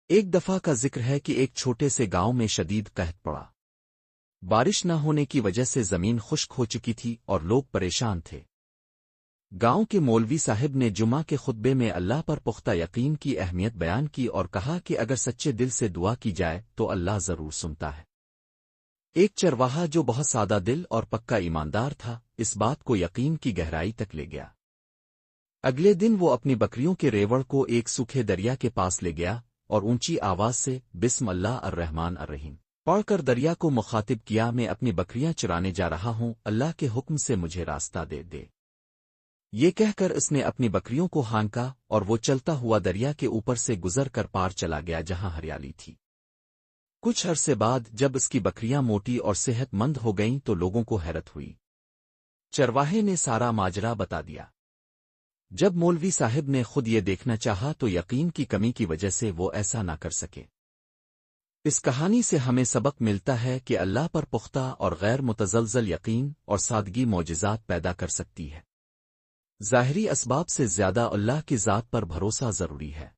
ایک دفعہ کا ذکر ہے کہ ایک چھوٹے سے گاؤں میں شدید قحط پڑا۔ بارش نہ ہونے کی وجہ سے زمین خشک ہو چکی تھی اور لوگ پریشان تھے۔ گاؤں کے مولوی صاحب نے جمعہ کے خطبے میں اللہ پر پختہ یقین کی اہمیت بیان کی اور کہا کہ اگر سچے دل سے دعا کی جائے تو اللہ ضرور سنتا ہے۔ ایک چرواہا جو بہت سادہ دل اور پکا ایماندار تھا، اس بات کو یقین کی گہرائی تک لے گیا۔ اگلے دن وہ اپنی بکریوں کے ریوڑ کو ایک سوکھے دریا کے پاس لے گیا اور اونچی آواز سے بسم اللہ الرحمن الرحیم پڑھ کر دریا کو مخاطب کیا، میں اپنی بکریاں چرانے جا رہا ہوں، اللہ کے حکم سے مجھے راستہ دے دے۔ یہ کہہ کر اس نے اپنی بکریوں کو ہانکا اور وہ چلتا ہوا دریا کے اوپر سے گزر کر پار چلا گیا جہاں ہریالی تھی۔ کچھ عرصے بعد جب اس کی بکریاں موٹی اور صحت مند ہو گئیں تو لوگوں کو حیرت ہوئی۔ چرواہے نے سارا ماجرا بتا دیا۔ جب مولوی صاحب نے خود یہ دیکھنا چاہا تو یقین کی کمی کی وجہ سے وہ ایسا نہ کر سکے۔ اس کہانی سے ہمیں سبق ملتا ہے کہ اللہ پر پختہ اور غیر متزلزل یقین اور سادگی معجزات پیدا کر سکتی ہے۔ ظاہری اسباب سے زیادہ اللہ کی ذات پر بھروسہ ضروری ہے۔